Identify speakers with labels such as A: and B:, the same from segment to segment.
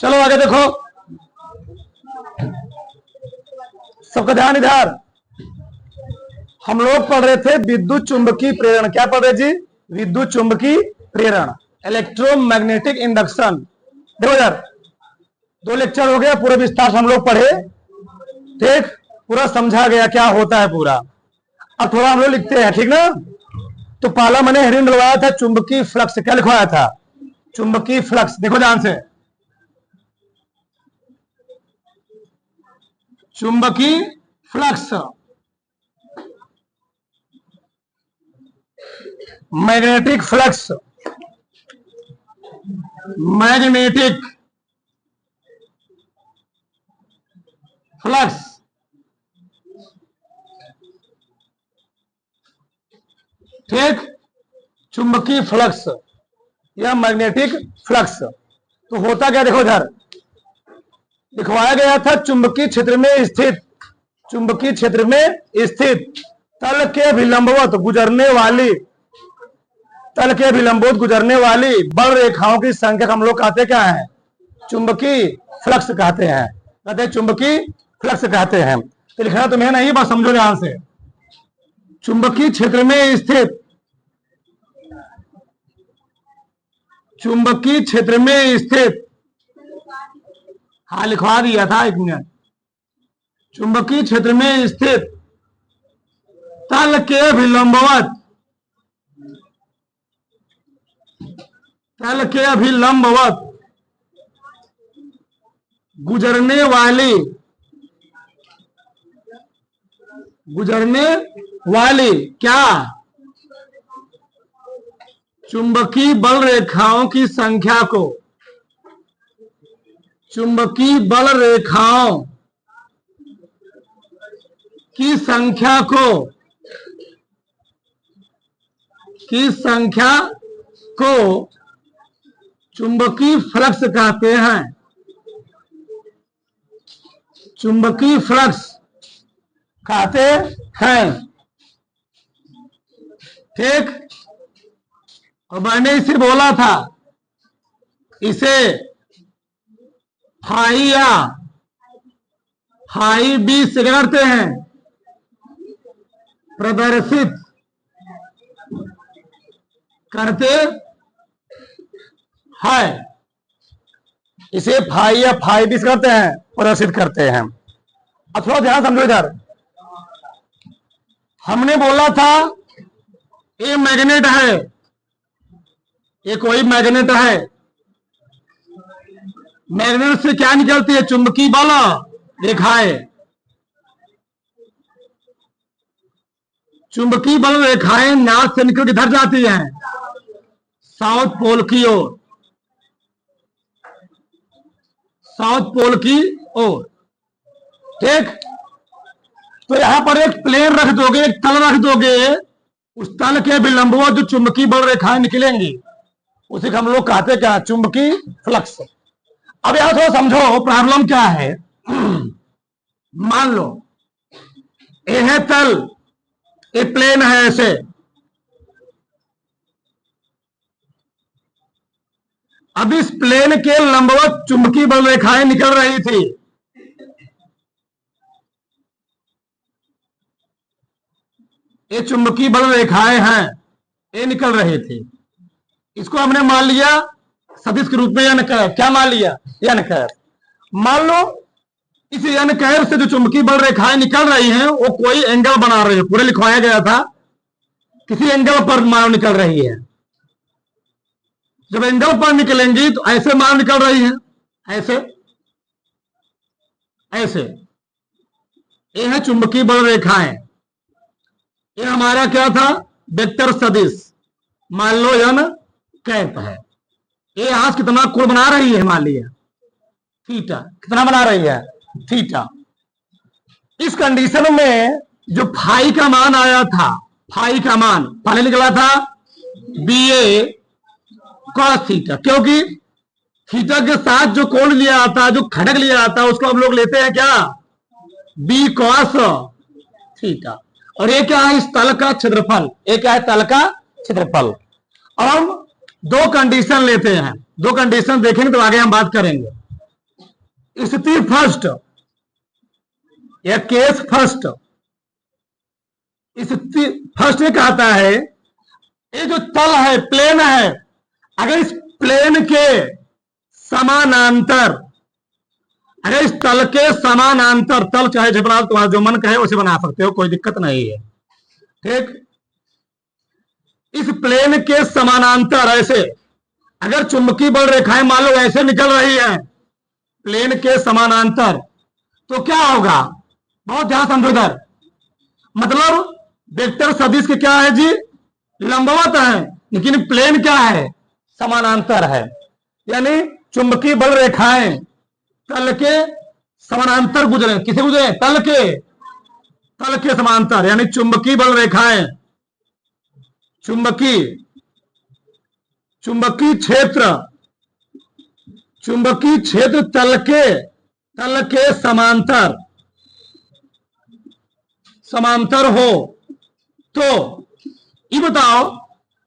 A: चलो आगे देखो, सबका ध्यान इधर। हम लोग पढ़ रहे थे विद्युत चुंबकीय प्रेरण। क्या पढ़ रहे जी? विद्युत चुंबकीय प्रेरण, इलेक्ट्रोमैग्नेटिक इंडक्शन। देखो यार, 2 लेक्चर हो गया, पूरा विस्तार से हम लोग पढ़े, ठीक, पूरा समझा गया क्या होता है पूरा। अब थोड़ा हम लोग लिखते हैं, ठीक ना। तो पहला मैंने हेडिंग डलवाया था चुंबकीय फ्लक्स। क्या लिखवाया था? चुंबकीय फ्लक्स। देखो ध्यान से, चुंबकीय flux, magnetic flux, magnetic flux, ठीक, चुंबकीय फ्लक्स या मैग्नेटिक फ्लक्स। तो होता क्या, देखो इधर लिखवाया गया था चुंबकीय क्षेत्र में स्थित, चुंबकीय क्षेत्र में स्थित तल के विलंबवत गुजरने वाली, तल के विलंबवत गुजरने वाली बल रेखाओं की संख्या हम लोग कहते क्या है? चुंबकीय फ्लक्स कहते हैं, कहते हैं चुंबकीय फ्लक्स कहते हैं। तो लिखना तुम्हें नहीं, बस समझो ध्यान से। चुंबकीय क्षेत्र में स्थित, चुंबकीय क्षेत्र में स्थित, हाँ लिखवा दिया था, 1 मिनट। चुंबकीय क्षेत्र में स्थित तल के विलंबवत, तल के अभिलंबवत गुजरने वाली, गुजरने वाली क्या? चुंबकीय बल रेखाओं की संख्या को, चुंबकीय बल रेखाओं की संख्या को, की संख्या को चुंबकीय फ्लक्स कहते हैं, चुंबकीय फ्लक्स कहते हैं, ठीक। और मैंने इसे बोला था, इसे फाई या फाई बी से करते हैं प्रदर्शित करते हैं, इसे फाई या फाई बी से करते हैं, प्रदर्शित करते हैं। अब थोड़ा ध्यान समझो इधर, हमने बोला था ये मैग्नेट है, ये कोई मैग्नेट है, मैग्नेट से क्या निकलती है? चुंबकीय बल रेखाएं, चुंबकीय बल रेखाएं नॉर्थ से निकल के इधर जाती हैं साउथ पोल की ओर, साउथ पोल की ओर, ठीक। तो यहां पर एक प्लेन रख दोगे, एक तल रख दोगे, उस तल के विलंबवत जो चुंबकीय बल रेखाएं निकलेंगी उसे हम लोग कहते क्या? चुंबकीय फ्लक्स। अब यहां थोड़ा समझो प्रॉब्लम क्या है। मान लो ये है तल, ये प्लेन है ऐसे, अब इस प्लेन के लंबवत चुंबकीय बल रेखाएं निकल रही थी, ये चुंबकीय बल रेखाएं हैं, ये निकल रही थी। इसको हमने मान लिया सदिश के रूप में एन कैर। क्या मान लिया? एन कैर। मान लो इस एन कैर से जो चुंबकीय बल रेखाएं निकल रही हैं वो कोई एंगल बना रही है, पूरे लिखवाया गया था किसी एंगल पर मान निकल रही है। जब एंगल पर निकलेंगी तो ऐसे मान निकल रही है, ऐसे ऐसे, ये है चुंबकीय बल रेखाएं। ये हमारा क्या था? वेक्टर सदिश। मान लो एन कैप है, ये यहां से कितना कोण बना रही है? मान लिया थीटा। कितना बना रही है? थीटा। इस कंडीशन में जो फाई का मान आया था, फाई का मान पहले निकला था बी ए कॉस थीटा, क्योंकि थीटा के साथ जो कोण लिया आता है, जो खड़क लिया आता है, उसको हम लोग लेते हैं क्या? B cos theta. और ये क्या है? इस तल का क्षेत्रफल। ये क्या है? तल का क्षेत्रफल। अब हम 2 कंडीशन लेते हैं, 2 कंडीशन देखेंगे तो आगे हम बात करेंगे। स्थिति फर्स्ट या केस फर्स्ट, स्थिति फर्स्ट में कहता है ये जो तल है, प्लेन है, अगर इस प्लेन के समानांतर, अगर इस तल के समानांतर, तल चाहे जो बना, तुम्हारा जो मन कहे उसे बना सकते हो, कोई दिक्कत नहीं है, ठीक। इस प्लेन के समानांतर ऐसे अगर चुंबकीय बल रेखाएं मान लो ऐसे निकल रही है, प्लेन के समानांतर, तो क्या होगा, बहुत ध्यान समझो इधर, मतलब वेक्टर सदिश के क्या है जी, लंबवत है, लेकिन प्लेन क्या है, समानांतर है। यानी चुंबकीय बल रेखाएं तल के समानांतर गुजरे, किसे गुजरे, तल के समानांतर, यानी चुंबकीय बल रेखाएं, चुंबकीय क्षेत्र तल के समांतर हो, तो ये बताओ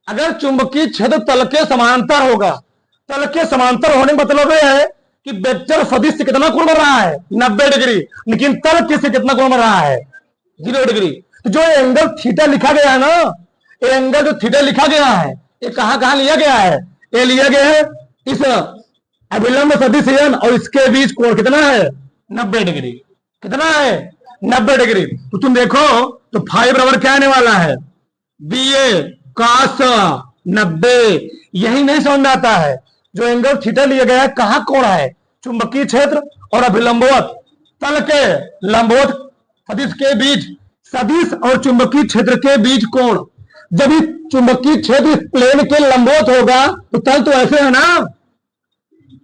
A: अगर चुंबकीय क्षेत्र तल के समांतर होगा, तल के समांतर होने का मतलब यह है कि वेक्टर सदिश से कितना कोण बन रहा है, 90 डिग्री, लेकिन तल के से कितना कोण बन रहा है, 0 डिग्री। तो जो एंगल थीटा लिखा गया है ना, ये एंगल जो थीटा लिखा गया है, ये कहां लिया गया है, ये लिया गया है इस अभिलंब सदिश एन और इसके बीच कोण कितना है, 90 डिग्री। कितना है, 90 डिग्री। तो तुम देखो तो फाइव बराबर क्या आने वाला है, BA cos 90। यही नहीं समझ में आता है, जो एंगल थीटा लिया गया है कहां कोण है, चुंबकीय क्षेत्र और अभिलंबवत तल के लंबवत सदिश के बीच, सदिश और चुंबकीय क्षेत्र के बीच कोण। जब इस चुंबकीय क्षेत्र प्लेन के लंबवत होगा तो तल तो ऐसे है ना,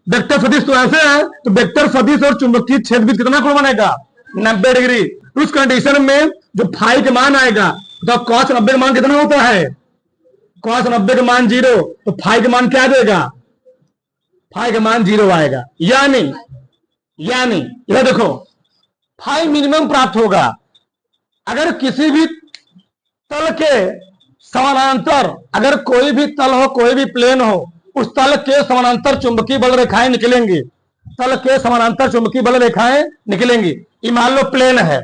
A: वेक्टर सदिश तो ऐसे है, तो वेक्टर सदिश और चुंबकीय क्षेत्र बीच कितना कोण बनेगा, 90 डिग्री। उस कंडीशन में जो फाई का मान आएगा, तो cos 90 का मान कितना होता है, cos 90 का मान 0, तो फाई का मान क्या देगा, फाई का मान 0 आएगा। यानी यह देखो फाई मिनिमम प्राप्त होगा अगर किसी भी तल के समानांतर, अगर कोई भी तल हो, कोई भी प्लेन हो, उस तल के समानांतर चुंबकीय बल रेखाएं निकलेंगी, तल के समानांतर चुंबकीय बल रेखाएं निकलेंगी। ये मान लो प्लेन है,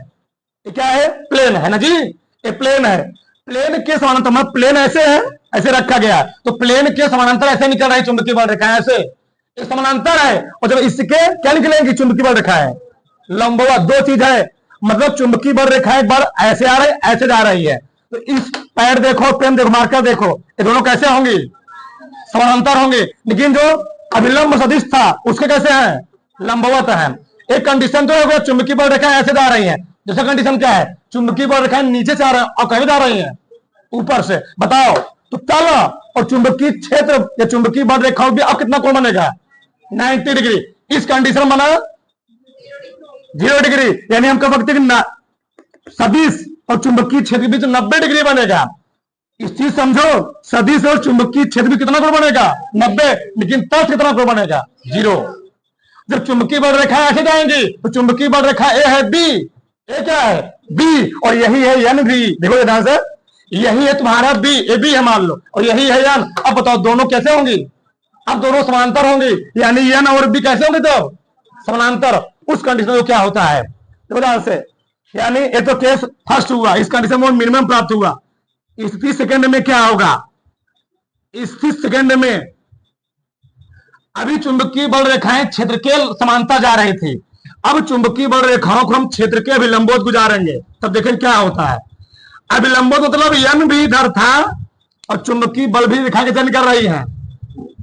A: ये क्या है, प्लेन है ना जी, ये प्लेन है, प्लेन के समानांतर, मतलब प्लेन ऐसे है, ऐसे रखा गया, तो प्लेन के समानांतर ऐसे निकल रही चुंबकीय बल रेखाएं, ऐसे ये समानांतर है, और जब इसके क्या निकलेंगी, चुंबकीय बल रेखाएं लंबवत। दो चीज है, मतलब चुंबकीय बल रेखाएं एक बार ऐसे आ रही, ऐसे जा रही है, तो इस पैर देखो, पेन देखो, मार्कर देखो, ये दोनों कैसे होंगी, समानांतर होंगे। लेकिन जो अभिलंब सदिश था उसके कैसे है, लंबवत है। एक कंडीशन तो हो गया चुंबकीय बल रेखाएं ऐसे जा रही है, दूसरा कंडीशन क्या है, चुंबकीय बल रेखाएं नीचे से आ रही है और कहीं जा रही है, ऊपर से। बताओ तो तल और चुंबकीय क्षेत्र या चुंबकीय बल रेखाओं भी अब कितना कोण बनेगा, 90 डिग्री। इस कंडीशन बना 0 डिग्री, यानी हम कह सकते हैं सदिश और चुंबकीय क्षेत्र के बीच 90 डिग्री बनेगा। इस चीज समझो, सदिश और चुंबकीय क्षेत्र भी कितना कोण बनेगा, 90, लेकिन तल कितना कोण बनेगा, 0। जब चुंबकीय बल रेखा ऐसे जाएंगी तो चुंबकीय बल रेखा ए है बी, ए क्या है, बी, और यही है एन बी। देखो ध्यान से, यही है तुम्हारा बी, ए बी है मान लो, और यही है एन। अब बताओ दोनों कैसे होंगी, अब दोनों समानांतर होंगे, यानी एन और बी कैसे होंगे, तो समानांतर। उस कंडीशन में क्या होता है, देखो ध्यान से, यानी ये तो केस फर्स्ट हुआ, इस कंडीशन में मिनिमम प्राप्त हुआ। स्थिति सेकंड में क्या होगा, स्थिति सेकंड में अभी चुंबकीय बल रेखाएं क्षेत्र के समांतर जा रही थी, अब चुंबकीय बल रेखाओं को हम क्षेत्र के अभिलंबोत गुजारेंगे, तब देखें क्या होता है। अभिलंबोत मतलब एन भी इधर था और चुंबकीय बल भी रेखा के निकल रही है,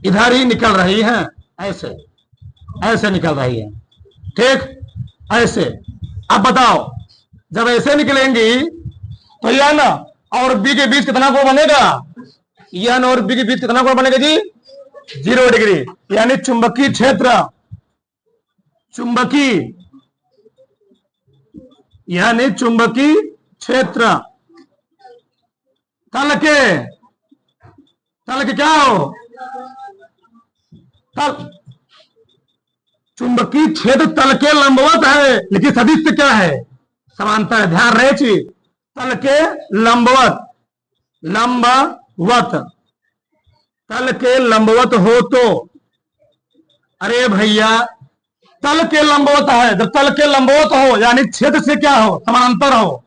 A: इधर ही निकल रही है, ऐसे ऐसे निकल रही है, ठीक, ऐसे। अब बताओ जब ऐसे निकलेंगी तो एन और बी के बीच कितना कोण बनेगा, एन और बी के बीच कितना कोण बनेगा जी, 0 डिग्री। यानी चुंबकीय क्षेत्र, यानी चुंबकीय क्षेत्र तल के क्या हो, तल, चुंबकीय क्षेत्र तल के लंबवत है, लेकिन सदिश से क्या है, समांतर है। ध्यान रहे चीज, तल के लंबवत, तल के लंबवत हो तो, अरे भैया तल के लंबवत है, जब तल के लंबवत हो यानी क्षेत्र से क्या हो, समानांतर हो।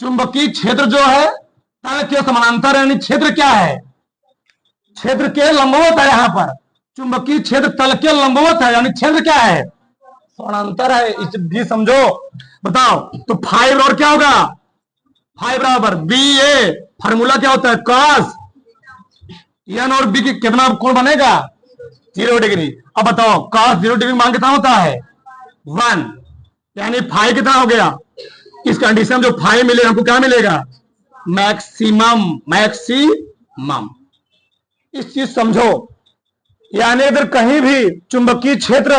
A: चुंबकीय क्षेत्र जो है तल के समानांतर यानी क्षेत्र क्या है, क्षेत्र के लंबवत है। यहां पर चुंबकीय क्षेत्र तल के लंबवत है यानी क्षेत्र क्या है, समानांतर है। इस भी समझो। बताओ तो फाइव और क्या होगा, फाइव बराबर बी ए, फार्मूला क्या होता है कॉस एन और बी की कितना कोण बनेगा 0 डिग्री। अब बताओ कॉस 0 डिग्री मान कितना होता है 1, यानी फाइव कितना हो गया। इस कंडीशन में जो फाइव मिलेगा हमको क्या मिलेगा मैक्सिमम, मैक्सिमम। इस चीज समझो, यानी अगर कहीं भी चुंबकीय क्षेत्र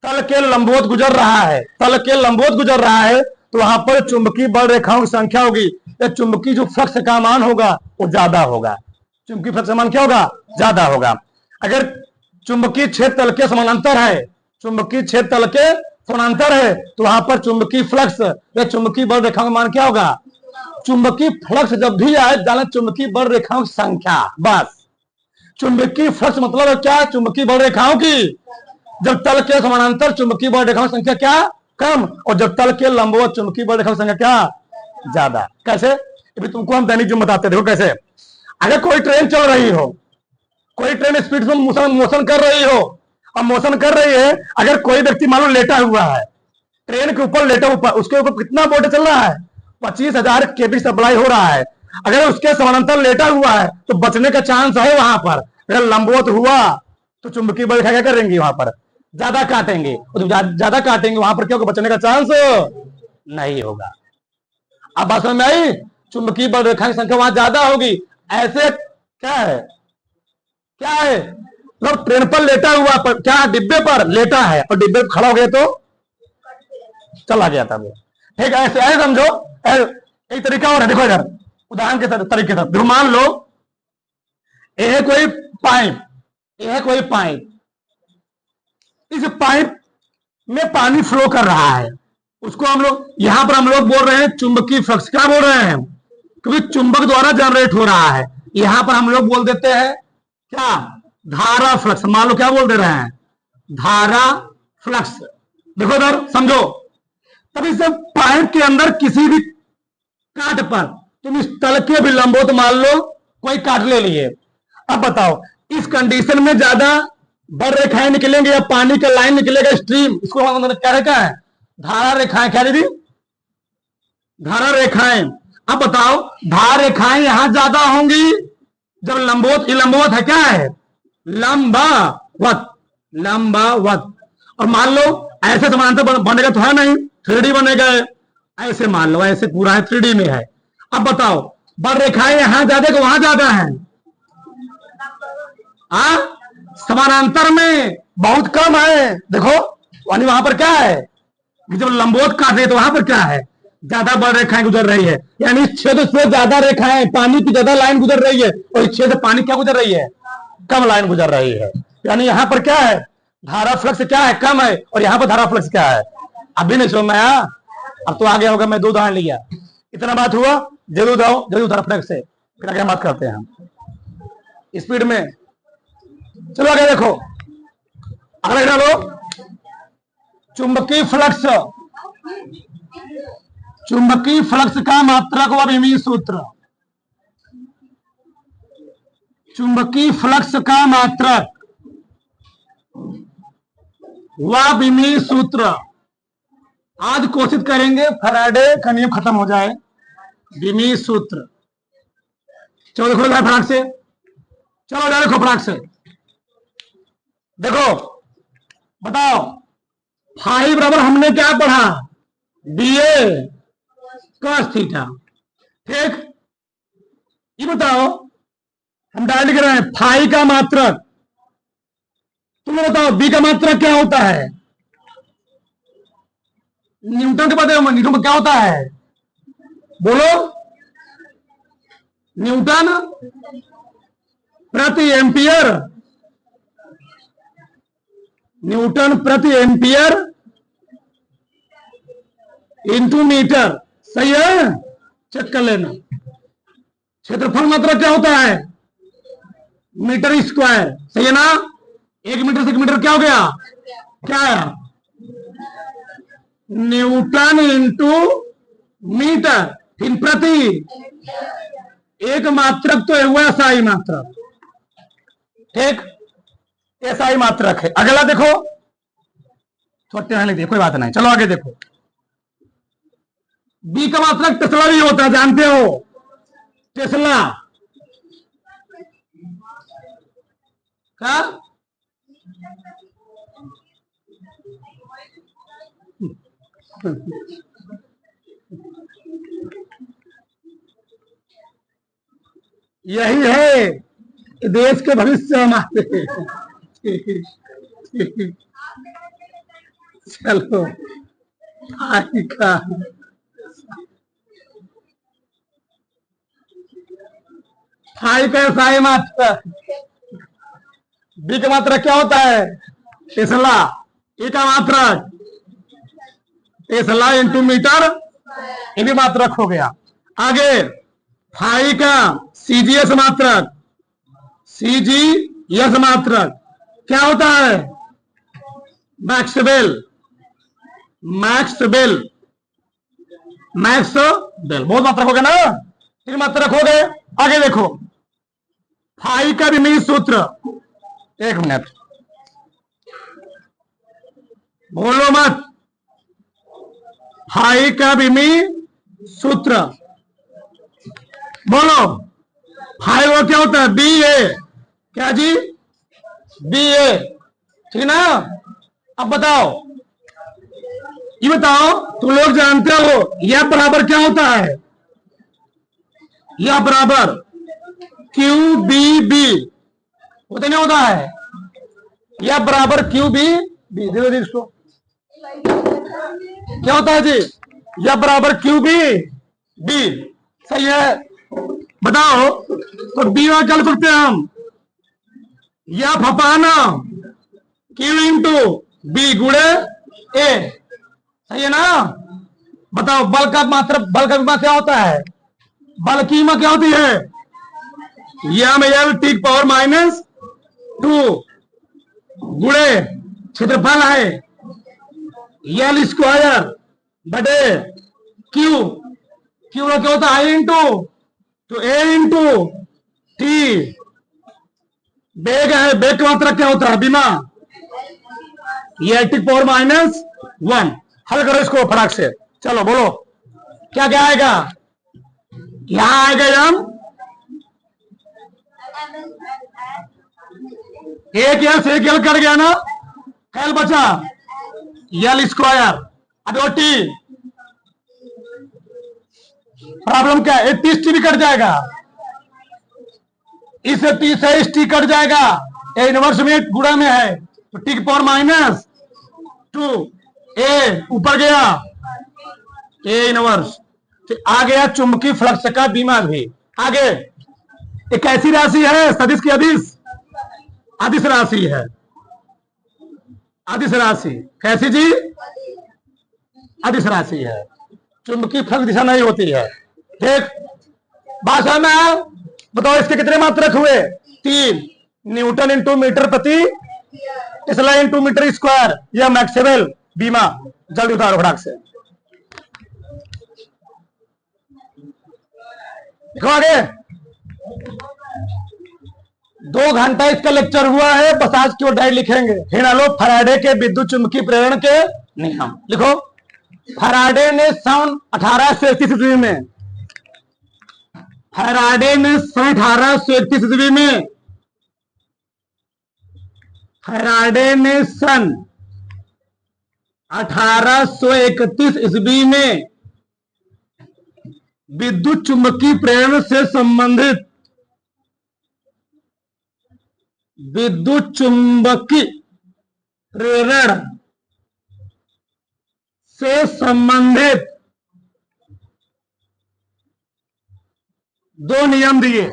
A: तल के लंबवत गुजर रहा है, तल के लंबवत गुजर रहा है तो वहां पर चुंबकीय बल रेखाओं की संख्या होगी या चुंबकीय जो फ्लक्स का मान होगा वो ज्यादा होगा, चुंबकीय फ्लक्स का मान क्या होगा ज्यादा होगा। अगर चुंबकीय क्षेत्र तल के समानांतर है, चुंबकीय क्षेत्र तल के समानांतर है तो वहां पर चुंबकीय फ्लक्स या चुंबकीय बल रेखाओं का मान क्या होगा, चुंबकीय फ्लक्स जब भी आए जाना चुंबकीय बल रेखाओं की संख्या, बस। चुंबकीय फ्लक्स मतलब क्या, चुंबकीय बल रेखाओं की, जब तल के समानांतर चुंबकीय बल रेखाओं की संख्या क्या कम और जब तल के लंबवत चुंबकीय बल रेखाओं की संख्या क्या ज्यादा। कैसे, अभी तुमको हम दैनिक जो बताते, देखो कैसे। अगर कोई ट्रेन चल रही हो, कोई ट्रेन स्पीड से मोशन कर रही हो, अब मोशन कर रही है, अगर कोई व्यक्ति मान लो लेटा हुआ है ट्रेन के ऊपर, लेटा ऊपर, उसके ऊपर कितना वोल्टेज चल रहा है 25,000 केवी सप्लाई हो रहा है। अगर उसके समानांतर लेटा हुआ है तो बचने का चांस है वहां पर। अगर लंबवत हुआ तो चुंबकीय बल रेखा क्या करेंगे वहां पर ज्यादा काटेंगे, और ज्यादा काटेंगे वहां पर क्या होगा बचने का चांस नहीं होगा। अब बात समझ में आई, चुंबकीय बल रेखा की संख्या वहां ज्यादा होगी। ऐसे क्या है, क्या है मतलब ट्रेन पर लेटा हुआ पर क्या डिब्बे पर लेटा है और डिब्बे पर खड़ा हो गया तो चला गया था वो, ठीक है। ऐसे ऐसे समझो। एक तरीका और है, देखो इधर उदाहरण के तरीके से मान लो ये है कोई पाइप, ये है कोई पाइप, इस पाइप में पानी फ्लो कर रहा है, उसको हम लोग यहां पर हम लोग बोल रहे हैं चुंबकीय फ्लक्स। क्या बोल रहे हैं, क्योंकि चुंबक द्वारा जनरेट हो रहा है। यहां पर हम लोग बोल देते हैं क्या धारा फ्लक्स, मान लो क्या बोल दे रहे हैं धारा फ्लक्स। देखो इधर समझो, तब इस पाइप के अंदर किसी भी काट पर तुम इस तल के भी लंबवत मान लो कोई काट ले लिए। अब बताओ इस कंडीशन में ज्यादा बल रेखाएं निकलेंगे या पानी का लाइन निकलेगा स्ट्रीम, इसको हम क्या रेखा है धारा रेखाएं, क्या दीदी धारा रेखाएं। अब बताओ धारा रेखाएं यहां ज्यादा होंगी जब लंबवत, ये लंबवत है क्या है लंबावत, लंबावत। और मान लो ऐसे समानांतर बनेगा तो है नहीं 3D बनेगा, ऐसे मान लो ऐसे पूरा है 3D में है। अब बताओ बल रेखाएं यहां ज्यादा कि वहां ज्यादा है, समानांतर में बहुत कम है। देखो यानी वहां पर क्या है कि जब लंबवत काट रही है तो वहां पर क्या है ज्यादा बल रेखाएं गुजर रही है, यानी इस क्षेत्र से ज्यादा रेखाएं पानी की ज्यादा लाइन गुजर रही है और इस क्षेत्र पानी क्या गुजर रही है कम लाइन गुजर रही है। यानी यहां पर क्या है धारा फ्लक्स क्या है कम है और यहां पर धारा फ्लक्स क्या है। अभी नहीं समझ में आया, अब तो आगे होगा। मैं 2 उदाहरण लिया, इतना बात हुआ, जरूर आओ जरूर धारा फ्लक्स से फिर आगे बात करते हैं हम स्पीड में। चलो आगे देखो, अगला डालो चुंबकीय फ्लक्स, चुंबकीय फ्लक्स का मात्रक व विमीय सूत्र। चुंबकीय फ्लक्स का मात्रक व विमीय सूत्र आज कोशिश करेंगे फैराडे का नियम खत्म हो जाए। विमीय सूत्र, चलो देखो फटाक से, चलो देखो फटाक से, देखो बताओ फाइव बराबर हमने क्या पढ़ा BA cos थीटा, ठीक। ये बताओ हम डायरेक्ट लिख रहे हैं फाइव का मात्रक, तुम बताओ बी का मात्रक क्या होता है, न्यूटन के पता है न्यूटन में क्या होता है बोलो, न्यूटन प्रति एम्पियर, न्यूटन प्रति एम्पियर इंटू मीटर, सही है चेक कर लेना। क्षेत्रफल मात्रक क्या होता है मीटर स्क्वायर, सही है ना। 1 मीटर से 1 मीटर क्या हो गया क्या आया? न्यूटन इंटू मीटर इन प्रति एक मात्रक तो हुआ एसआई मात्रक, ठीक, एसआई मात्रक है। अगला देखो, थोड़ा लिख दिया, कोई बात नहीं, चलो आगे देखो। बी का मात्रक टेस्ला भी होता है, जानते हो, टेस्ला का यही है देश के भविष्य हमारे। चलो का फाई का साई मात्रा, बी का मात्रा क्या होता है? टेस्ला। ए का मात्रक टेस्ला इंटू मीटर, ये भी मात्रक हो गया। आगे फाई का सीजीएस मात्रक, सीजीएस मात्रक क्या होता है? मैक्सवेल, मैक्सवेल, मैक्सवेल, बहुत मात्रक हो गया ना, तीन मात्रक हो गए। आगे देखो, फाई का विमीय सूत्र, एक मिनट बोलो मत, फाई का विमीय सूत्र बोलो। फाई वो क्या होता है? बी ए, क्या जी? बी ए, ठीक ना? अब बताओ, ये बताओ, तुम लोग जानते हो यह बराबर क्या होता है? यह बराबर क्यू बी बी होता नहीं होता है? यह बराबर क्यू बी बी, देखो जी इसको क्या होता है जी? यह बराबर क्यू बी बी, सही है। बताओ, तो बी और क्या लिख सकते हैं हम? यह फपाना क्यू इंटू बी गुणे ए, सही है ना? बताओ, बल का मात्रा, बल का विमा क्या होता है? बल की कीमत क्या होती है? M L T power minus 2 गुणे क्षेत्रफल है एल स्क्वायर बटे क्यू, क्यू क्या होता है? आई इंटू तो ए इंटू टी। बेग है, बेग का मात्रा क्या होता है? बीमा, ये टी पावर माइनस 1। हल करो इसको फटाक से, चलो बोलो क्या क्या आएगा? यहां आएगा यम, एक एल से एक एल कट गया ना, एल बचा एल स्क्वायर, अब वो टी। प्रॉब्लम क्या है? 30 टी भी कट जाएगा, इससे 30 से इस टी कट जाएगा, ए इनवर्स में गुणा में है तो टी की पावर माइनस 2, ए ऊपर गया ए इनवर्स, तो आ गया चुंबकीय फ्लक्स का बीमा भी। आगे एक ऐसी राशि है सदिश की अदिश, अदिश राशि है, अदिश राशि कैसी जी? अदिश राशि है, चुंबकीय फ्लक्स दिशा नहीं होती है, ठीक। भाषा में बताओ इसके कितने मात्रक हुए? 3, न्यूटन इंटू मीटर प्रति टेस्ला इंटू मीटर स्क्वायर, या मैक्सवेल बीमा। जल्दी उतारो फटाक से, देखो आगे। 2 घंटा इसका लेक्चर हुआ है, बस आज की ओर डायरी लिखेंगे। हेनालो फैराडे के विद्युत चुंबकीय प्रेरण के नियम लिखो। फैराडे ने सन 1831 ईस्वी में, फैराडे ने सन 1831 ईस्वी में, फैराडे ने सन 1831 ईस्वी में विद्युत चुंबकीय प्रेरण से संबंधित, विद्युत चुंबकीय प्रेरण से संबंधित 2 नियम दिए।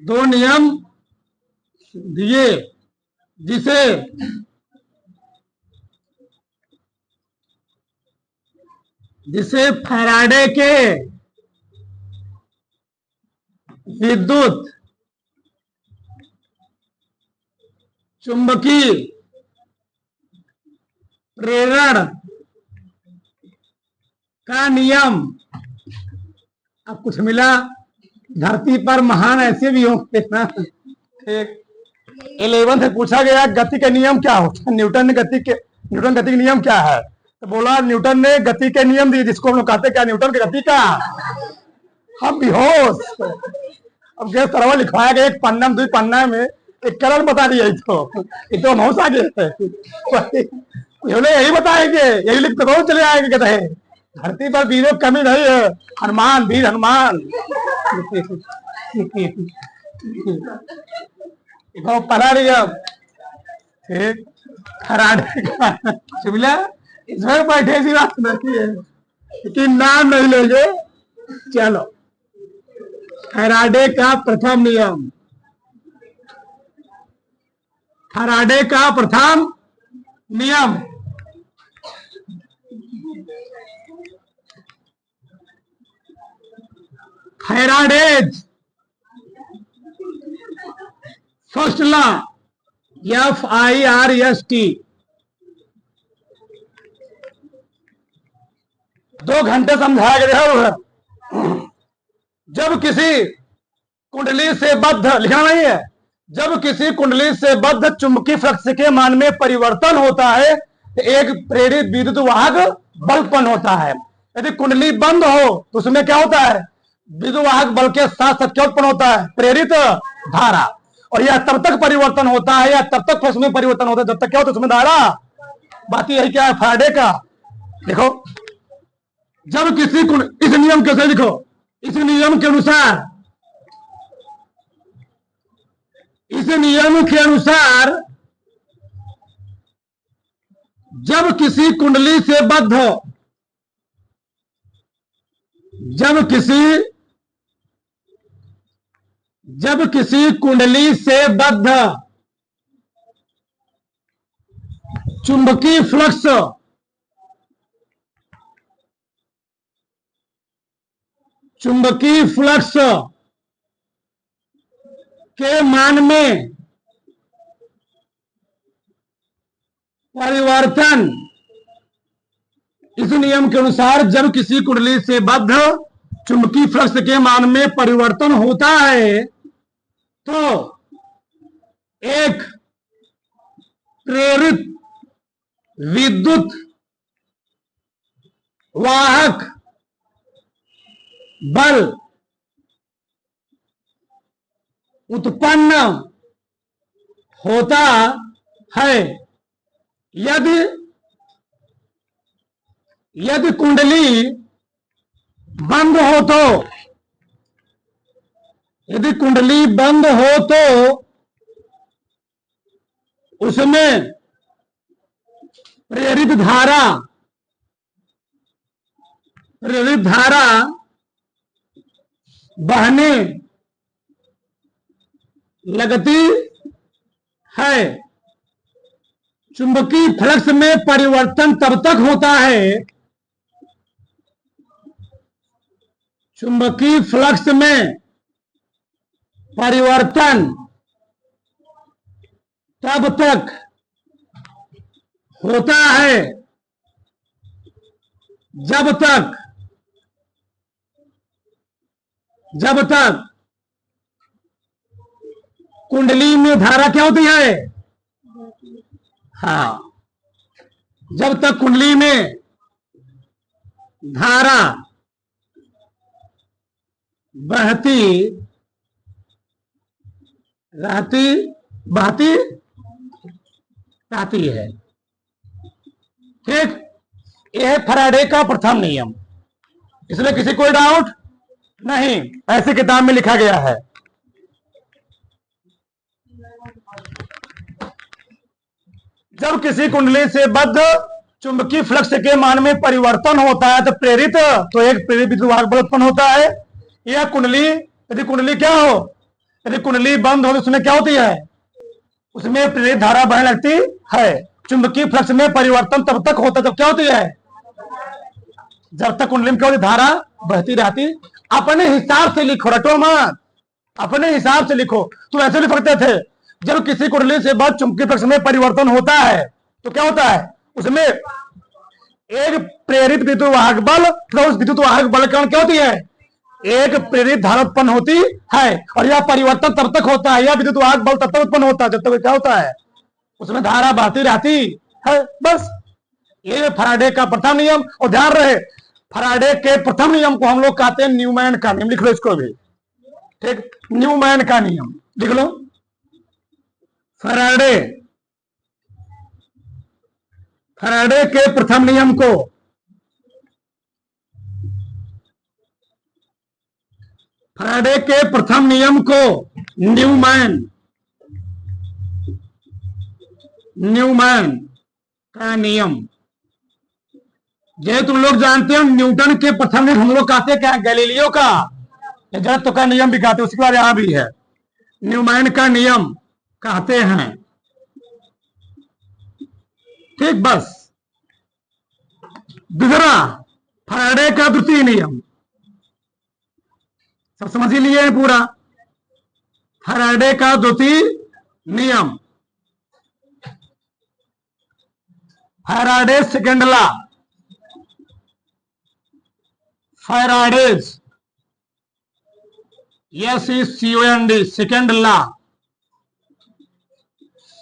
A: दो नियम दिए जिसे फैराडे के विद्युत चुंबकीय प्रेरण का नियम। अब कुछ मिला, धरती पर महान ऐसे भी होंगे ना। ठीक, 11th पूछा गया गति का नियम क्या होता है, न्यूटन गति के नियम क्या है, तो बोला न्यूटन ने गति के नियम दिए, जिसको हम लोग कहते क्या, न्यूटन की गति का। हम बेहोश। अब गैस तरह लिखवाया गया, एक पन्ना में 2 पन्ना में एक करण बता दिया, तो हम होश आ गए। यही बताएंगे, यही लिख के चले आएंगे, कहते हैं धरती पर वीरों की कमी नहीं है, हनुमान, वीर हनुमान। पढ़ा नियम, ठीक, फैराडे का शिमला, इसमें बैठे सी बात नहीं है, लेकिन नाम नहीं लेंगे। चलो, फैराडे का प्रथम नियम, फैराडे का प्रथम नियम। Faraday's first law, FIRST। 2 घंटे समझाया गया। जब किसी कुंडली से बद्ध, लिखना नहीं है, जब किसी कुंडली से बद्ध चुंबकीय फ्लक्स के मान में परिवर्तन होता है तो एक प्रेरित विद्युत वाहक बल उत्पन्न होता है। यदि कुंडली बंद हो तो उसमें क्या होता है, विद्युत वाहक बल के साथ साथ क्या उत्पन्न होता है, प्रेरित धारा। और यह तब तक परिवर्तन होता है, या तब तक फ्लक्स में परिवर्तन होता है जब तक क्या होता है उसमें धारा। बात यही क्या है फैराडे का। देखो, जब किसी इस नियम कैसे लिखो, इस नियम के अनुसार, इस नियम के अनुसार जब किसी कुंडली से बद्ध, जब किसी कुंडली से बद्ध चुंबकीय फ्लक्स के मान में परिवर्तन, इस नियम के अनुसार जब किसी कुंडली से बद्ध चुंबकीय फ्लक्स के मान में परिवर्तन होता है तो एक प्रेरित विद्युत वाहक बल उत्पन्न होता है। यदि कुंडली बंद हो तो, यदि कुंडली बंद हो तो उसमें प्रेरित धारा बहने लगती है। चुंबकीय फ्लक्स में परिवर्तन तब तक होता है, चुंबकीय फ्लक्स में परिवर्तन तब तक होता है जब तक कुंडली में धारा क्या होती है, हाँ, जब तक कुंडली में धारा बहती रहती है। ठीक, यह फैराडे का प्रथम नियम, इसमें किसी कोई डाउट नहीं, ऐसी किताब में लिखा गया है। जब किसी कुंडली से बद्ध चुंबकीय फ्लक्स के मान में परिवर्तन होता है तो एक प्रेरित विद्युत वाहक बल उत्पन्न होता है। यह कुंडली, यदि कुंडली क्या हो, यदि कुंडली बंद हो तो उसमें क्या होती है, उसमें प्रेरित धारा बहने लगती है। चुंबकीय फ्लक्स में परिवर्तन तब तक होता है जब क्या होती है, जब तक कुंडली में क्या होती, धारा बहती रहती। अपने हिसाब से लिखो, रटो मत, अपने हिसाब से लिखो। तुम ऐसे लिख सकते थे जब किसी कुंडली से बाद चुंबकीय फ्लक्स में परिवर्तन होता है तो क्या होता है, उसमें एक प्रेरित विद्युत वाहक बल, तो उस विद्युत वाहक बल का क्या होती है, एक प्रेरित धारा उत्पन्न होती है। और यह परिवर्तन तब तक होता है, यह विद्युत वाहक बल तब तक उत्पन्न होता है जब तक क्या होता है, उसमें धारा बहती रहती है। बस ये फैराडे का प्रथम नियम। और ध्यान रहे, फैराडे के प्रथम नियम को हम लोग कहते हैं न्यूमैन का नियम। लिख लो इसको भी, ठीक, न्यूमैन का नियम लिख लो। फैराडे फैराडे के प्रथम नियम को फैराडे के प्रथम नियम को न्यूमैन का नियम, ये तुम लोग जानते हो। न्यूटन के प्रथम नियम हम लोग कहते हैं क्या, गैलीलियो का जड़त्व का नियम भी कहते हैं, उसके बाद यहां भी है, न्यूमैन का नियम कहते हैं। ठीक, बस। दूसरा फैराडे का द्वितीय नियम, सब समझ ही लिए पूरा। फैराडे का द्वितीय नियम, Faraday second law, Faraday's SECOND second law.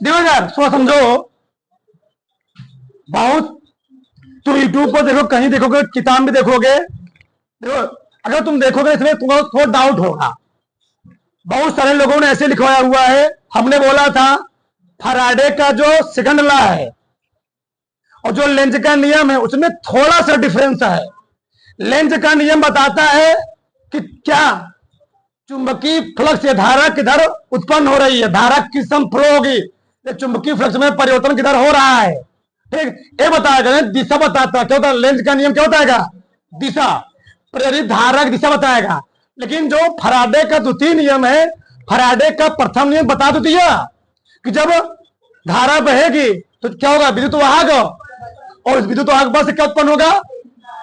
A: देखो यार, सो समझो, बहुत तुम यूट्यूब पर देखो, कहीं देखोगे, किताब में देखोगे, देखो अगर तुम देखोगे इसमें तुम्हारा थोड़ा डाउट होगा। बहुत सारे लोगों ने ऐसे लिखवाया हुआ है, हमने बोला था फैराडे का जो सेकंड लॉ है और जो लेंज का नियम है उसमें थोड़ा सा डिफरेंस है। लेंज का नियम बताता है कि क्या चुंबकीय फ्लक्स या धारा किधर उत्पन्न हो रही है, धारा किस समय फ्लो होगी, चुंबकीय फ्लक्स में परिवर्तन किधर हो रहा है। ठीक, ये बताएगा, दिशा बताता है। क्या होता है लेंज का नियम, क्या होता है, दिशा, प्रेरित धारा की दिशा बताएगा। लेकिन जो फैराडे का द्वितीय नियम है, फैराडे का प्रथम नियम बता तो दिया कि जब धारा बहेगी तो क्या होगा, विद्युत वाहक, और इस विद्युत वाहक बल से क्या उत्पन्न होगा,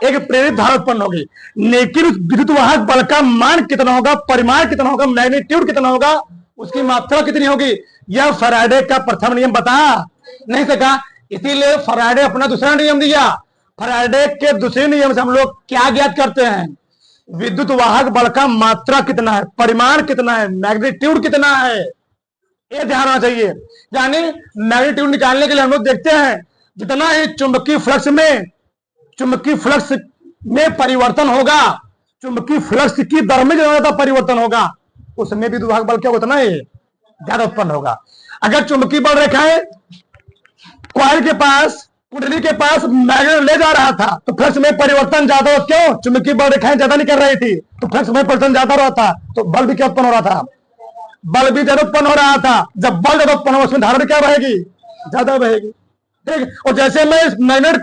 A: एक प्रेरित धारा उत्पन्न होगी। लेकिन उस विद्युत वाहक बल का मान कितना होगा, परिमाण कितना होगा, मैग्नीट्यूड कितना होगा, उसकी मात्रा कितनी होगी, यह फैराडे का प्रथम नियम बता नहीं सका। इसीलिए फैराडे अपना दूसरा नियम दिया। फैराडे के दूसरे नियम से हम लोग क्या ज्ञात करते हैं, विद्युत वाहक बल का मात्रा कितना है, परिमाण कितना है, मैग्नीट्यूड कितना है, ये ध्यान होना चाहिए। यानी मैग्नीट्यूड निकालने के लिए हम लोग देखते हैं जितना ही चुंबकीय फ्लक्स में परिवर्तन होगा, चुंबकीय फ्लक्स की दर में ज्यादा परिवर्तन होगा, उसमें विद्युत वाहक बल क्या होता है, ज्यादा उत्पन्न होगा। अगर चुंबकीय बल रेखाएं कॉइल के पास, कुंडली के पास मैग्नेट ले जा रहा था तो फ्लक्स में परिवर्तन ज्यादा हो, क्यों, चुंबकीय बल रेखाएं ज्यादा नहीं कर रही थी तो फ्लक्स में परिवर्तन ज्यादा हो रहा था, तो बल भी क्या उत्पन्न हो रहा था, बल भी ज्यादा उत्पन्न हो रहा था। जब बल ज्यादा उत्पन्न हो उसमें धारा क्या बहेगी, ज्यादा बहेगी। ठीक, और जैसे मैं इस मैग्नेट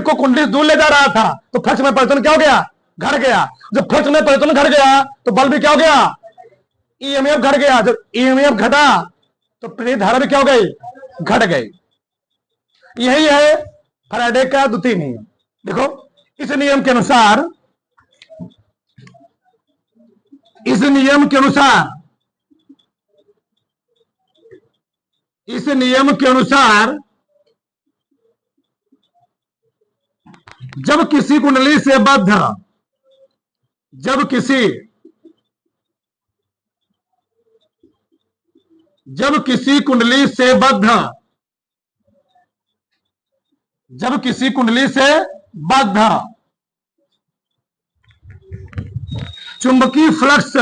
A: को कुंडली दूर ले जा रहा था तो फ्लक्स में परिवर्तन क्या हो गया, घट गया। जब फ्लक्स में परिवर्तन घट गया तो बल भी क्या हो गया, ईएमएफ घट गया। जब ईएमएफ घटा तो प्रेरित धारा भी क्या हो गई, घट गई। यही है फैराडे का द्वितीय नियम। देखो इस नियम के अनुसार, इस नियम के अनुसार जब किसी कुंडली से बद्ध, जब किसी कुंडली से बद्ध, जब किसी कुंडली से बद्ध चुंबकीय फ्लक्स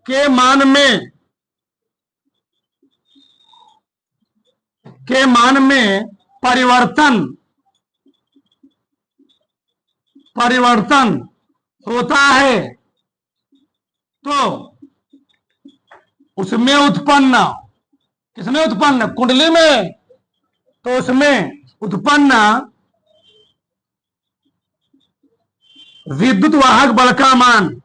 A: के मान में परिवर्तन होता है तो उसमें उत्पन्न, किसमें उत्पन्न, कुंडली में, तो उसमें उत्पन्न विद्युत वाहक बल का मान,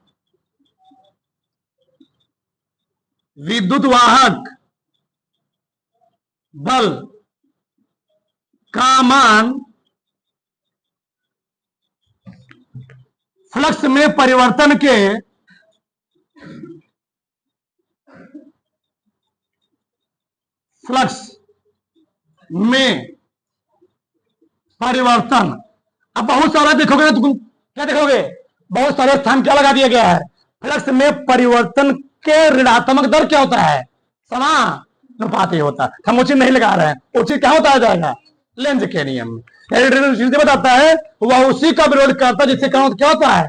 A: विद्युत वाहक बल का मान फ्लक्स में परिवर्तन के फ्लक्स में परिवर्तन। अब बहुत सारा देखोगे तो क्या देखोगे, बहुत सारे स्थान क्या लगा दिया गया है, फ्लक्स में परिवर्तन के ऋणात्मक दर क्या होता है, समानुपाती होता है। हम उचित नहीं लगा रहे हैं, उचित क्या होता जाएगा, लेंज के नियम में बताता है वह उसी का विरोध करता है जिससे क्या होता है,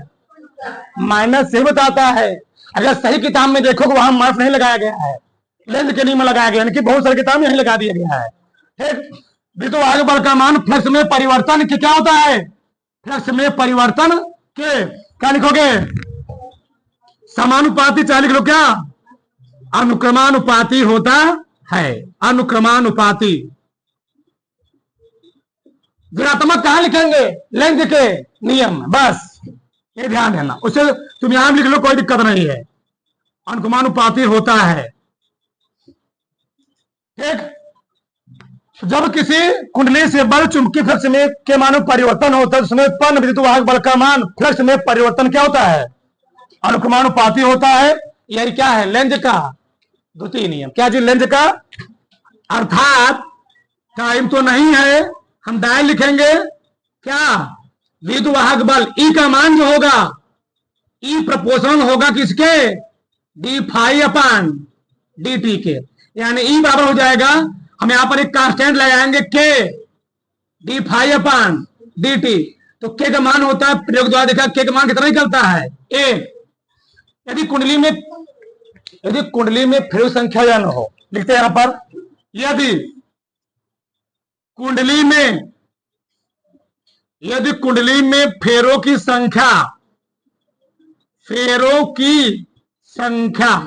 A: माइनस से बताता है। अगर सही किताब में देखो वहां माइनस नहीं लगाया गया है, लेंज के नियम में लगाया गया, यानी बहुत सारी किताब में यही लगा दिया गया है। ठीक, विद्युत आगे बल का मान फ्लक्स में परिवर्तन के क्या होता है, फ्लक्स में परिवर्तन के क्या लिखोगे, समानुपाती, चाहे लिख लो क्या, अनुक्रमानुपाती होता है, अनुक्रमानुपाती। ऋणात्मक कहां लिखेंगे, लेंज के नियम, बस ये ध्यान देना, उसे तुम यहां लिख लो, कोई दिक्कत नहीं है, अनुक्रमानुपाती होता है। ठीक, जब किसी कुंडली से बल चुंबकीय फ्लक्स में के मान में परिवर्तन होता है, उसमें उत्पन्न विद्युत वाहक बल का मान फ्लक्स में परिवर्तन क्या होता है, अनुक्रमानुपाती होता है। यही क्या है, लेंज का द्वितीय नियम। क्या जी, लेंज का, अर्थात टाइम तो नहीं है, हम डायल लिखेंगे क्या, विद्युत वाहक बल ई का मान जो होगा, ई प्रोपोर्शनल होगा किसके, डी फाई अपान डी टी के, यानी ई बराबर हो जाएगा, हम यहां पर एक कांस्टेंट लगाएंगे के डी फाई अपान डी टी। तो के का मान होता है, प्रयोग द्वारा देखा के का मान कितना निकलता है, एक। यदि कुंडली में फेरू संख्या या न हो, लिखते हैं यहां पर, यदि कुंडली में फेरों की संख्या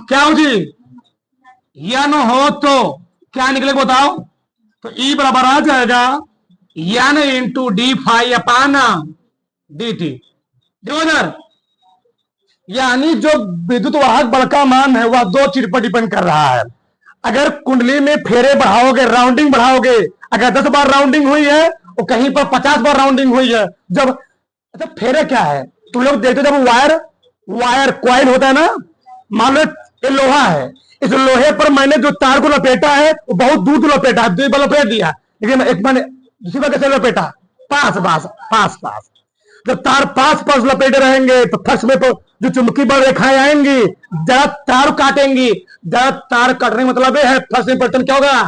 A: क्या हो जी, यन हो तो क्या निकलेगा बताओ, तो ई बराबर आ जाएगा यन इंटू डी फाई अपान डी टी डिवाइडर। यानी जो विद्युत वाहक बल का मान है वह दो चीज पर डिपेंड कर रहा है। अगर कुंडली में फेरे बढ़ाओगे, राउंडिंग बढ़ाओगे, अगर 10 बार राउंडिंग हुई है और कहीं पर 50 बार राउंडिंग हुई है, जब अच्छा फेरे क्या है, तुम लोग देखते जब वायर क्वाइल होता है ना, मान लो ये लोहा है, इस लोहे पर मैंने जो तार को लपेटा है वो बहुत दूर को लपेटा है, 2 बार लपेट दिया, लेकिन एक मैंने दूसरी बार कैसे लपेटा, पास। जब तार पास लपेटे रहेंगे तो फ्लक्स में तो जो चुंबकीय बल रेखाएं आएंगी, ज्यादा तार काटेंगी, ज्यादा तार काटने का मतलब है फ्लक्स में परिवर्तन क्या होगा,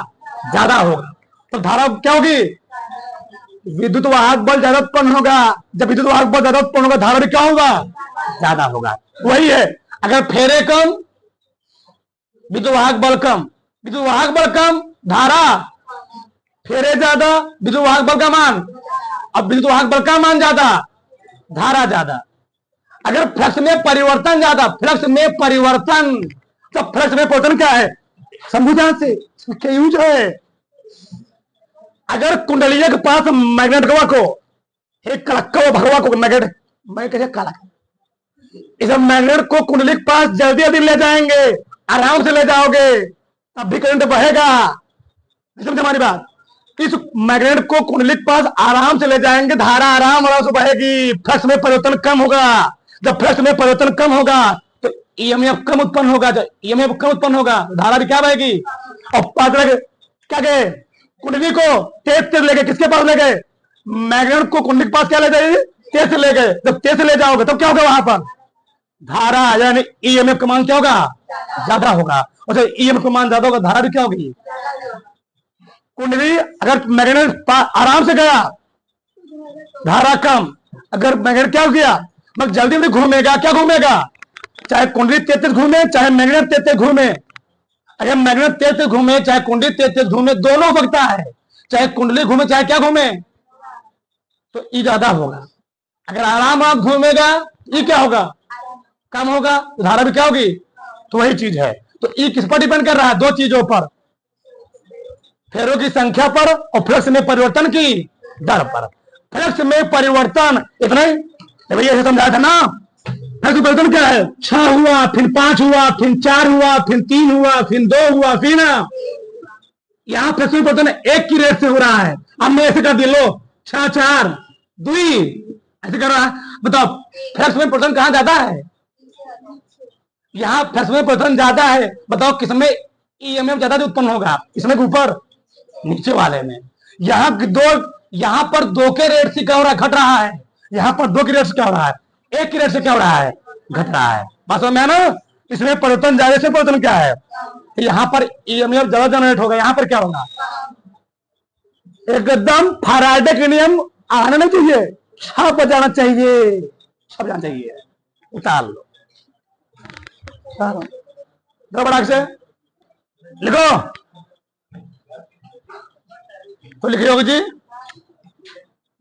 A: ज्यादा होगा, तो धारा क्या होगी, विद्युत वाहक बल ज्यादा उत्पन्न होगा। जब विद्युत वाहक बल ज्यादा उत्पन्न होगा, धारा भी क्या होगा, ज्यादा होगा। वही है, अगर फेरे कम, विद्युत वाहक बल कम, धारा, फेरे ज्यादा, विद्युत वाहक बल का मान, अब विद्युत वाहक बल का मान ज्यादा, धारा ज्यादा। अगर फ्लक्स में परिवर्तन ज्यादा, फ्लक्स में परिवर्तन, तो फ्लक्स में परिवर्तन क्या है, समझो से क्या यूज है। अगर कुंडलिया के पास मैग्नेट को एक कड़क्का भगवा को मैग्नेट, मैं कैसे काला, इस मैग्नेट को कुंडली के पास जल्दी ले जाएंगे, आराम से ले जाओगे तब भी करंट बहेगा, समझ हमारी बात। इस मैग्नेट को कुंडली के पास आराम से ले जाएंगे, धारा आराम से बहेगी, फ्लक्स में परिवर्तन कम होगा। जब फ्लक्स में परिवर्तन कम होगा तो ईएमएफ कम उत्पन्न होगा, जब ईएमएफ कम उत्पन्न होगा धारा भी क्या बहेगी। और क्या गए, कुंडली को तेज ले गए, किसके पास ले गए, मैग्नेट को कुंडली के पास क्या ले गए, तेज से ले गए। जब तेज से ले जाओगे तब क्या होगा, वहां पर धारा यानी ईएमएफ का मान क्या होगा, ज्यादा होगा। और जब ईएमएफ का मान ज्यादा होगा, धारा भी क्या होगी। कुंडली अगर मैग्नेट आराम से गया, धारा कम, अगर मैग्नेट क्या हो गया, मतलब जल्दी में घूमेगा, क्या घूमेगा, चाहे कुंडली तेज घूमे, चाहे मैग्नेट तेज घूमे। अगर मैग्नेट तेज घूमे, चाहे कुंडली तेज घूमे, दोनों हो सकता है, चाहे कुंडली घूमे चाहे क्या घूमे, तो ई ज्यादा होगा। अगर आराम घूमेगा, ई क्या होगा, कम होगा, धारा भी क्या होगी। तो वही चीज है, तो ई किस पर डिपेंड कर रहा है, दो चीजों पर, फेरों की संख्या पर और फ्लक्स में परिवर्तन की दर पर। फ्लक्स में परिवर्तन इतना ही भैया समझाया था ना। फ्लक्स में परिवर्तन क्या है, 6 हुआ, फिर 5 हुआ, फिर 4 हुआ, फिर 3 हुआ, फिर 2 हुआ, फिर यहां फ्लक्स में परिवर्तन एक की रेट से हो रहा है। अब मैं ऐसे कर दिया, लो 6 4 2 ऐसे कर रहा है। बताओ फ्लक्स में परिवर्तन कहां ज्यादा है? यहाँ फ्लक्स में परिवर्तन ज्यादा है। बताओ किसमें ईएमएफ ज्यादा उत्पन्न होगा? इसमें ऊपर, नीचे वाले में। यहाँ दो, यहाँ पर दो के रेट से क्या हो रहा है? घट रहा है। यहाँ पर दो की रेट से क्या हो रहा है? एक की रेट से क्या हो रहा है? घट रहा है। बात समझ में ना? इसमें परिवर्तन ज्यादा से परिवर्तन क्या है? यहाँ पर ईएमएफ ज्यादा जनरेट होगा, यहाँ पर क्या होगा? एकदम फैराडे के नियम आना नहीं चाहिए, छप जाना चाहिए, छप जाना चाहिए। उतार लो, बड़ा से लिखो। तो लिख रहे हो जी,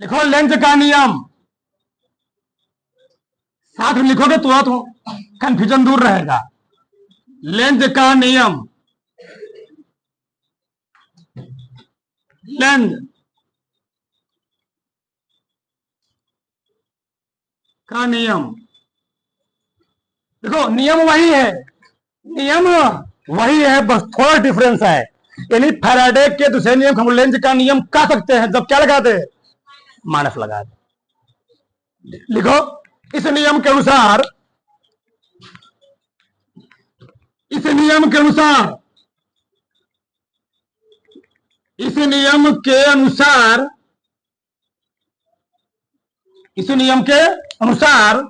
A: लिखो लेंज का नियम। साथ में लिखोगे तो कंफ्यूजन दूर रहेगा। लेंज का नियम, लेंज का नियम। देखो नियम वही है, नियम वही है, बस थोड़ा डिफरेंस है। यानी फैराडे के दूसरे नियम हम लेंज का नियम कह सकते हैं जब क्या लगाते? माइनस लगा दे। लिखो इस नियम के अनुसार, इस नियम के अनुसार, इस नियम के अनुसार, इस नियम के अनुसार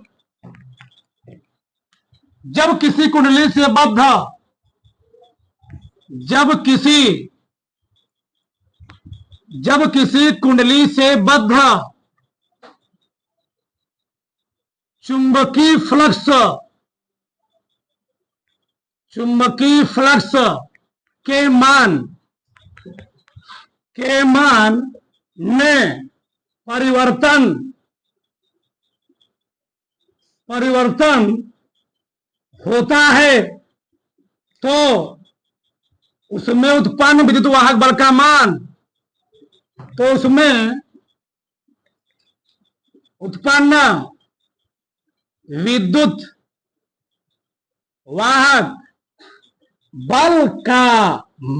A: जब किसी कुंडली से बद्ध, जब किसी कुंडली से बद्ध चुंबकीय फ्लक्स, चुंबकीय फ्लक्स के मान में परिवर्तन होता है तो उसमें उत्पन्न विद्युत वाहक बल का मान, तो उसमें उत्पन्न विद्युत वाहक बल का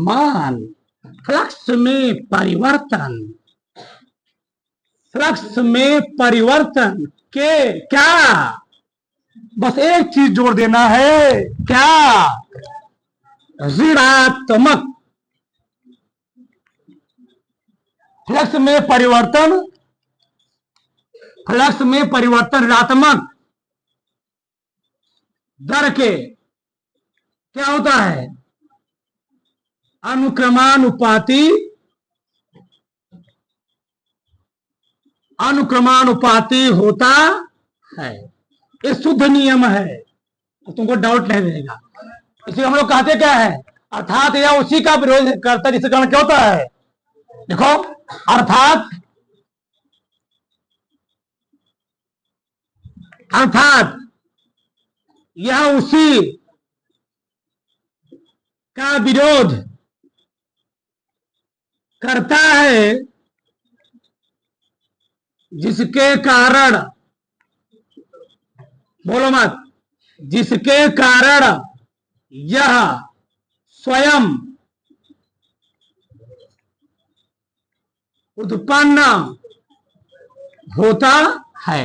A: मान, फ्लक्स में परिवर्तन, फ्लक्स में परिवर्तन के क्या, बस एक चीज जोड़ देना है, क्या? ऋणात्मक। फ्लक्स में परिवर्तन, फ्लक्स में परिवर्तन ऋणात्मक दर के क्या होता है? अनुक्रमानुपाती, अनुक्रमानुपाती होता है। ये शुद्ध नियम है, तो तुमको डाउट नहीं रहेगा। इसे हम लोग कहते क्या है? अर्थात या उसी का विरोध करता है जिसके कारण क्या होता है? देखो अर्थात यह उसी का विरोध करता है जिसके कारण, बोलो मत, जिसके कारण यह स्वयं उत्पन्न होता है।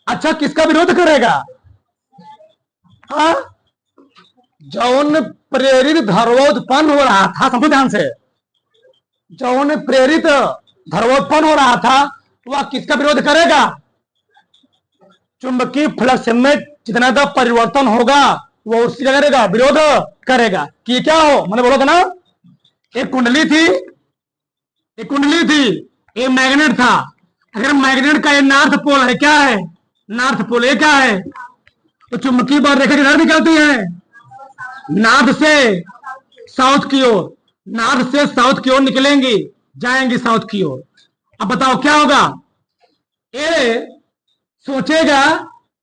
A: अच्छा किसका विरोध करेगा? हाँ, जौन प्रेरित धर्वोत्पन्न हो रहा था, समझो ध्यान से, जौन प्रेरित धर्वोत्पन्न हो रहा था वह किसका विरोध करेगा? चुंबकीय फ्लक्स में जितना दा परिवर्तन होगा वो उसकी क्या करेगा? विरोध करेगा। कि क्या हो, मैंने बोला था ना, एक कुंडली थी, एक कुंडली थी, एक मैग्नेट था। अगर मैग्नेट का ये नॉर्थ पोल है, क्या है? North pole. ये क्या है? तो चुंबकीय बल रेखा किधर निकलती है? नॉर्थ से साउथ की ओर, नॉर्थ से साउथ की ओर निकलेंगी, जाएंगी साउथ की ओर। अब बताओ क्या होगा? ये सोचेगा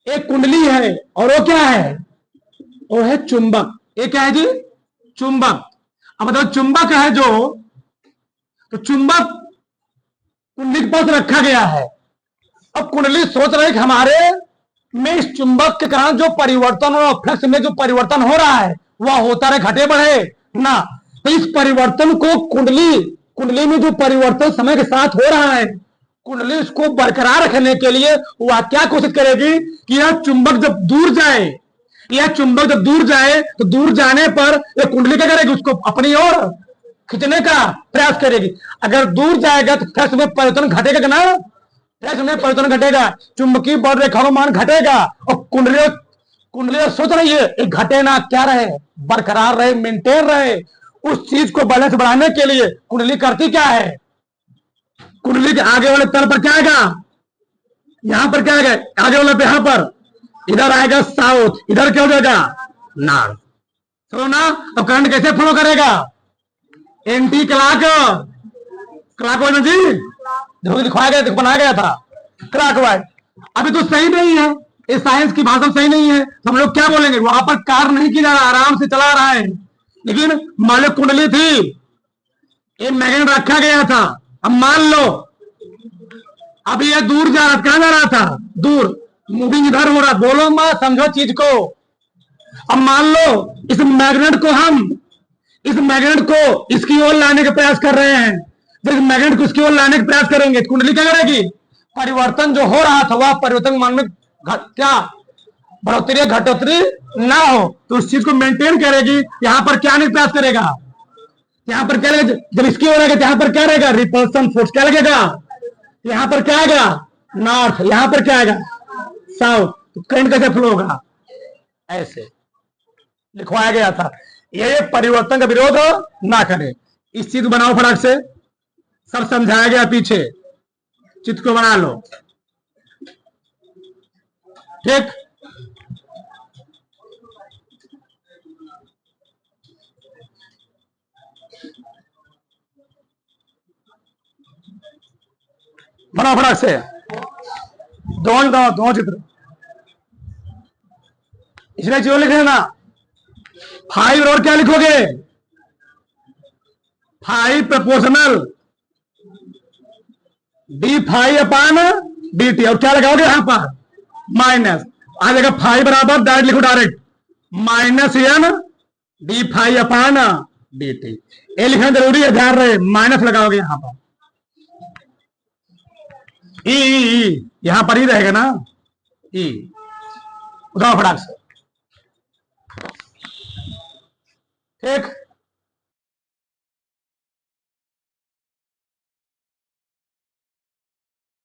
A: एक कुंडली है और वो क्या है? वो है चुंबक। ये क्या है जी? चुंबक। अब बताओ चुंबक है जो, तो चुंबक कुंडली के पास रखा गया है। अब कुंडली सोच रही है कि हमारे में इस चुंबक के कारण जो परिवर्तन और फ्लक्स में जो परिवर्तन हो रहा है वह होता रहे, घटे बढ़े ना। तो इस परिवर्तन को कुंडली में जो परिवर्तन समय के साथ हो रहा है कुंडली उसको बरकरार रखने के लिए वह क्या कोशिश करेगी कि यह चुंबक जब दूर जाए, यह चुंबक जब दूर जाए तो दूर जाने पर यह कुंडली क्या करेगी, उसको अपनी ओर खींचने का प्रयास करेगी। अगर दूर जाएगा तो फ्लक्स में परिवर्तन घटेगा ना, फ्लक्स में परिवर्तन घटेगा, चुंबकीय बल रेखा का मान घटेगा। और कुंडली सोच रही है ये घटे ना, क्या रहे, बरकरार रहे, मेंटेन रहे। उस चीज को बैलेंस बढ़ाने के लिए कुंडली करती क्या है, कुंडली के आगे वाले तल पर क्या आएगा, यहां पर क्या आएगा, आगे वाले पे यहां पर, इधर आएगा साउथ, इधर क्या हो जाएगा नॉर्थ। सुनो ना, तो करंट कैसे फ्लो करेगा, एंटी क्लॉक क्लॉकवाइज जी, देखो दिखाया गया, देखो बनाया गया था क्लॉकवाइज। अभी तो सही नहीं है, ये साइंस की भाषा सही नहीं है, तो हम लोग क्या बोलेंगे, वहां पर कार नहीं की जा रहा, आराम से चला रहा है। लेकिन मान लो कुंडली थी, ये मैग्नेट रखा गया था, अब मान लो अब ये दूर जा रहा, कहां जा रहा था, दूर, मूविंग इधर हो रहा, बोलो मत, समझो चीज को। अब मान लो इस मैग्नेट को इसकी ओर लाने का प्रयास कर रहे हैं, जब इस मैग्नेट को इसकी ओर लाने का प्रयास करेंगे, कुंडली क्या करेगी, परिवर्तन जो हो रहा था वह परिवर्तन मान में क्या बढ़ोतरी घटोतरी ना हो, तो उस चीज को मेंटेन करेगी। यहां पर क्या नहीं प्रयास करेगा, यहां पर क्या लगेगा, जब इसकी ओर आएगा यहां पर क्या रहेगा, रिपल्सन फोर्स क्या लगेगा, यहां पर क्या आएगा नॉर्थ, यहां पर क्या आएगा साउथ, तो करंट कैसे फ्लो होगा, ऐसे लिखवाया गया था। ये परिवर्तन का विरोध ना करें, इस चीज को बनाओ फटाक से, सब समझाया गया पीछे, चित्र को बना लो, ठीक। बनाओ फटाक से, दो चित्र, इसलिए जो लिख ना 5 और क्या लिखोगे, 5 प्रोपोर्शनल d5/dt, और क्या लगाओगे यहां पर माइनस, आ जाएगा 5 बराबर, डायरेक्ट लिखो, डायरेक्ट -n d5/dt। ये लिखना जरूरी है, ध्यान रहे, माइनस लगाओगे यहां पर, ई यहां पर ही रहेगा ना, ई उठाओ फटाक से, ठीक।